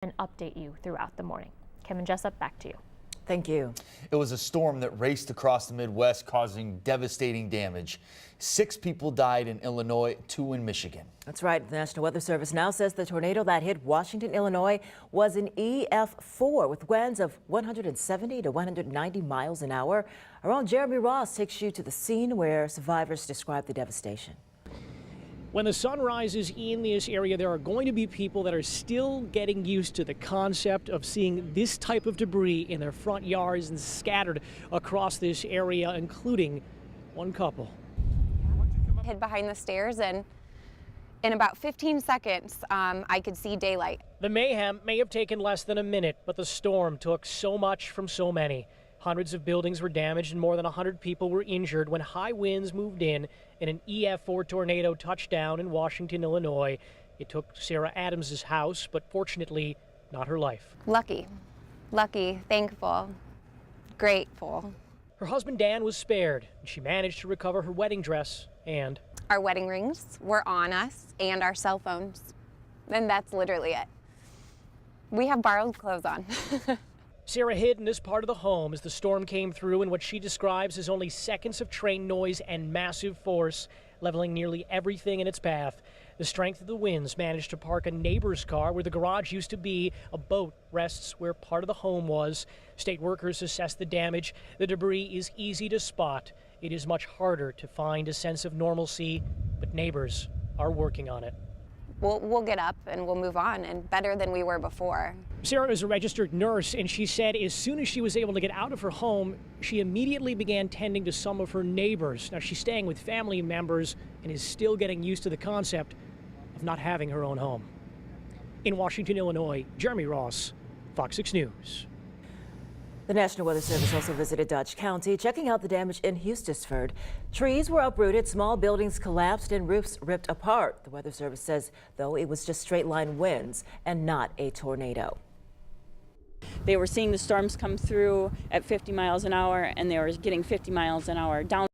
and update you throughout the morning. Kim and Jessup, back to you. Thank you. It was a storm that raced across the Midwest, causing devastating damage. 6 people died in Illinois, 2 in Michigan. That's right. The National Weather Service now says the tornado that hit Washington, Illinois was an EF4 with winds of 170 to 190 miles an hour. Our own Jeremy Ross takes you to the scene where survivors describe the devastation. When the sun rises in this area, there are going to be people that are still getting used to the concept of seeing this type of debris in their front yards and scattered across this area, including one couple. Hid behind the stairs, and in about 15 seconds, I could see daylight. The mayhem may have taken less than a minute, but the storm took so much from so many. Hundreds of buildings were damaged and more than 100 people were injured when high winds moved in an EF4 tornado touched down in Washington, Illinois. It took Sarah Adams' house, but fortunately not her life. Lucky, thankful, grateful. Her husband Dan was spared, and she managed to recover her wedding dress and our wedding rings were on us and our cell phones, and that's literally it. We have borrowed clothes on. Sarah hid in this part of the home as the storm came through in what she describes as only seconds of train noise and massive force, leveling nearly everything in its path. The strength of the winds managed to park a neighbor's car where the garage used to be. A boat rests where part of the home was. State workers assess the damage. The debris is easy to spot. It is much harder to find a sense of normalcy, but neighbors are working on it. We'll get up and we'll move on, and better than we were before. Sarah is a registered nurse, and she said as soon as she was able to get out of her home, she immediately began tending to some of her neighbors. Now, she's staying with family members and is still getting used to the concept of not having her own home. In Washington, Illinois, Jeremy Ross, Fox 6 News. The National Weather Service also visited Dodge County, checking out the damage in Eustisford. Trees were uprooted, small buildings collapsed, and roofs ripped apart. The Weather Service says, though, it was just straight-line winds and not a tornado. They were seeing the storms come through at 50 miles an hour, and they were getting 50 miles an hour down.